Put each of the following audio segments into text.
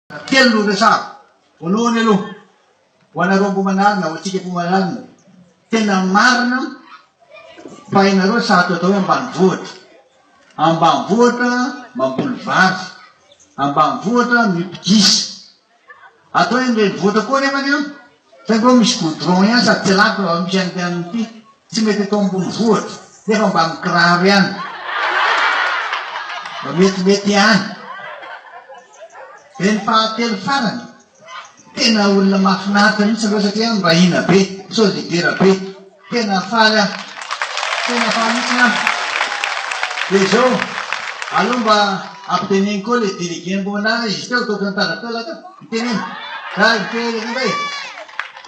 Telo resako. Voalohany aloha, ho anareo mbo manarina, ho antsika mbo manarina. Tena marina fa ianareo sahato atao hoe ambanivohitra. Ambanivohitra mamboly vary. Ambanivohitra mipigisa. Atao hoe renivohitra koa nefa io. Saingy misy goudron ihany sady tsy lako raha misy an'ity amin'ity. Tsy mety atao ambony vohitra. Nefa mba mikiraro ihany. Mba metimety ihany. Reny fahatelo farany. Tena olona mahafinaritra mihitsy reo satria mbahina be, sôzidera be. Tena faly aho. Tena faly mihitsy aho. Dia zao, aloha mba ampiteneny koa le délégué mbo nana izy teo, toko antarapela teo. Miteneny. Raha ipele indray.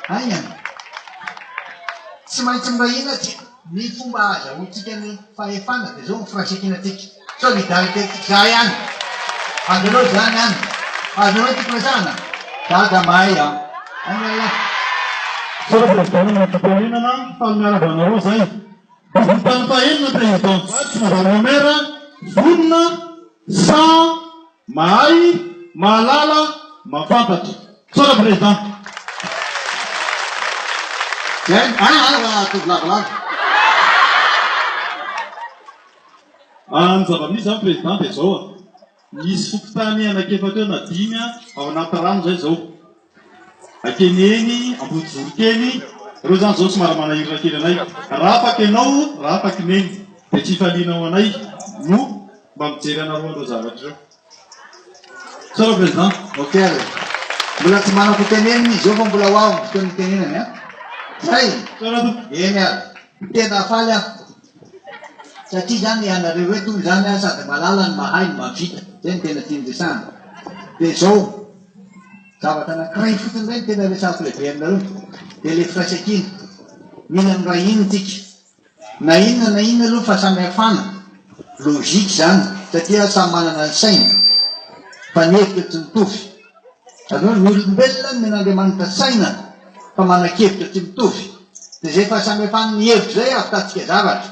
Aina. Tsy maintsy mbahina tsika. Ny fomba azahoantsika ny fahefana dia zao ny firaisankinatsika. Solidarité za ihany. Azonao zany ihany. Azonao ty presana. Daga mahay ah. Solo presidente Napoleonana Palmera Banaro zay. Tany fahenina président Vatsy Madagaramera vonona sa mahay mahalala mafantatra. Solo président. Tovolavolavo. Ny zava-misy zany président dia zao a. Misy fokotany anakefatra na dimy ao anaty rano zay zao. Akeneny, Ambodijorokely, reo zany zao somary manahirana kely anay. Raha afaky ianao, raha afaky neny. Dia tsy hifalianao anay no mba mijery anareo andreo zavatra reo. Solo président. Ok. Mbola tsy manako teneniny izy eo fa mbola ho aho fotoany tenenany a. Zay. Eny a. Tena faly aho. Satria zany ianareo eto zany sady malala ny mahay ny mahavita. Zay ny tena tiany resana. Dia zao. Zavatra anankiray fotony zay tena resako lehibe aminareo. Dia le firaisankina. Mihina ny raha ino tsika. Na inona aloha fa samy hafana. Logika zany. Satria samy manana ny saina. Fa ny hevitra tsy mitovy. Azony ny olombelona men'Andriamanitra saina fa manan-kevitra tsy mitovy. Dia zay fa samy hafana ny hevitra zay ahitatsika zavatra.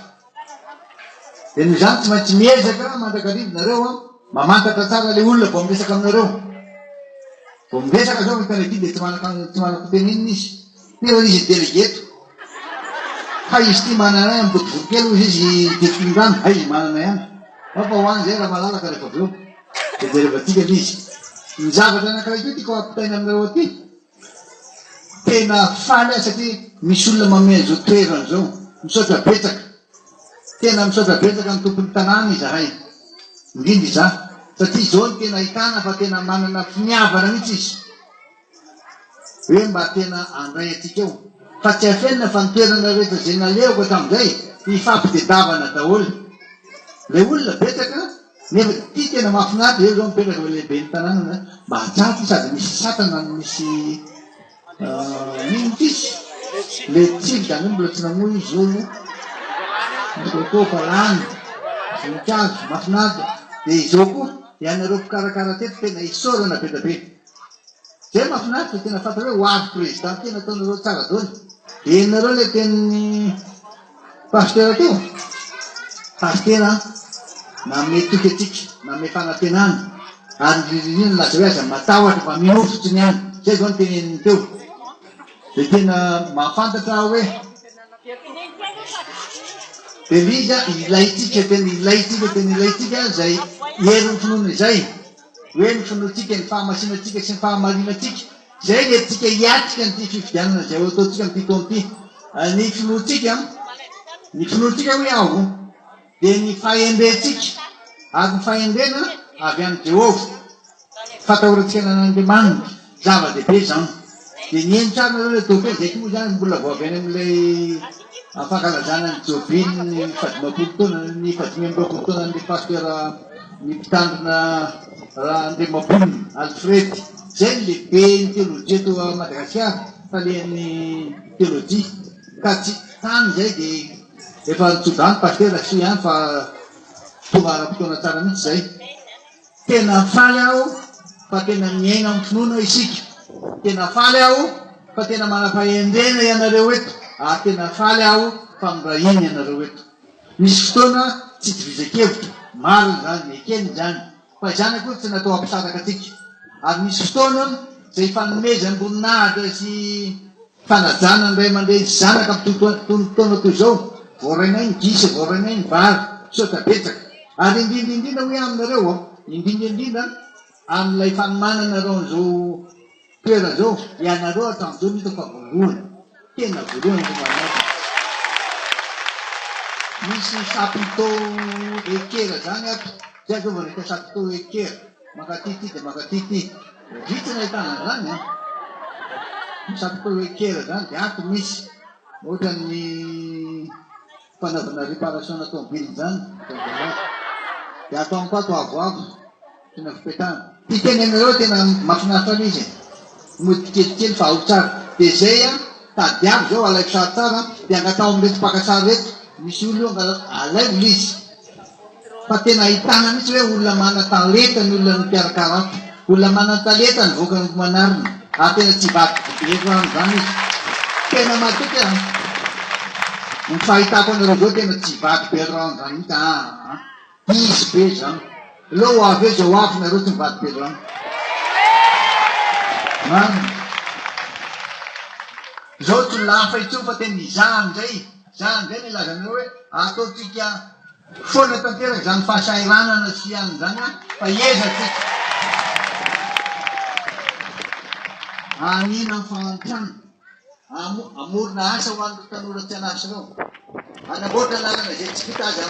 Dia noho izany tsy maintsy miezaka mandrakarivo nareo a mamantatra tsara le olona vao miresaka aminareo. Vao miresaka zao mitany ity dia tsy manako tenenina izy. Nefa izy déléguéto. Ha izy ty manana ihany Ambodijorokely izy definirano. Ha izy manana ihany. Fa ho any zay raha malalaka rehefa avy eo. Dia rehefa tika izy. Ny zavatra anankiray ity tiako ampitaina aminareo aty. Tena faly aho satria misy olona mameno zao toerana zao. Misaotra betsaka. Tena misaotra betsaka ny tompon'ny tanàna izahay. Indrindra izaho. Satria izao ny tena ahitana fa tena manana finiavana mihitsy izy. Hoe mba tena andray atsika eo. Fa tsy hafenina fa ny toerana rehetra izay nalehoko hatramin'izay hifampitadiavana daholo. Le olona betsaka nefa ty tena mahafinaritra eo zao mipetraka ho lehibe ny tanàna mba hatsaty sady misy satana misy nino tisy. Le tsily zany hoe mbola tsy namoy izy olo. Misy fa lany. Voninkazo, mahafinaritra. Dia izao koa ianareo mpikarakara teto tena isaorana be da be. Zay mahafinaritra tena fantatra hoe ho avy président tena ataonareo tsara daholo. Dia ianareo le tenin'ny pasteur teo. Pasteur nanome toky atsika, nanome fanantenana. Ary ririny laza hoe aza matahotra fa minofotsy ny any. Zay zao ny teneniny teo. Dia tena mahafantatra hoe Eliza ilaitsika tena ilaitsika zay herin'ny finoana izay. Hoe ny finoantsika ny fahamasinantsika sy ny fahamarinatsika. Zay le tsika hiatrika nyty fifidianana zay ataontsika ny tito amity. Ny finoantsika hoe aho. Dia ny fahendrentsika. Ary ny fahendrena avy amin'ny Jehova. Fatahorantsika n'Andriamanitra. Zava-dehibe zany. Dia ny eny tsara nareo le tope zay koa zany mbola vao avy any amin'ilay fankalazana ny jobiny ny fadimapolo taona ny 520 taona ny pasteur ny mpitandrina Andriamapolo Alfred. Zay ny lehibe ny teolojia eto Madagasikara falehan'ny teolojia. Ka tsy tany zay dia efa nitsodany pasteur sy ihany fa tonga ara-potoana tsara mihitsy zay. Tena faly aho fa tena miaina amin'ny finoana isika. Tena faly aho fa tena manam-pahendrena ianareo eto. Tena faly aho fa mirahiny ianareo eto. Misy fotoana tsy tivizan-kevitra. Maro zany, ekeny zany. Fa izany koa tsy natao ampisaraka atsika. Ary misy fotoana izay fanomezam-boninahitra sy fanajana ny ray aman-dreny sy zanaka amin'ny fotoana toy izao. Voarainay ny gisy, voarainay ny vary, saotra betsaka. Ary indrindra hoe aminareo indrindra amin'ilay fanomanana reo an'izao toera zao, ianareo hatramin'izao hitako voalohany, tena voalohany no manao. Misy sapitô ekera zany ato, zay zao vao reka sapitô ekera, makatity dia makatity. Vitsy ny ahitana zany sapitô ekera zany dia ato misy ohatra ny fanaovana réparation automobile zany, dia ataoko ato avoavo tena fipetahana. Ty teny anareo tena mahafinaritra izy mody kelikely fa ao tsara. Dia zay tadiavo zao alaiko sary tsara dia angatao amin'ny reto mpakasary reto. Misy olona alaiko izy. Fa tena ahitana mitsy hoe olona mana-talenta ny olona mikarakara. Olona mana-talenta ny voaka ny manarina. Tena tsy vaky eto zany izy. Tena matetika ny fahitako anareo zao tena tsy vaky be rano zany izy be zany. Leo avy eo zao avy nareo tsy mivaky be rano. Zao tsy lafa itsony fa tena izahany zay. Izahany zay ny ilazanareo hoe ataotsika foana tanteraka zany fahasairanana sy an'izany fa iezatsika. Anina fahantrana. Amorona asa ho an'ny tanora tsy an'asa reo. Anamboatra lalana izay tsy vita aza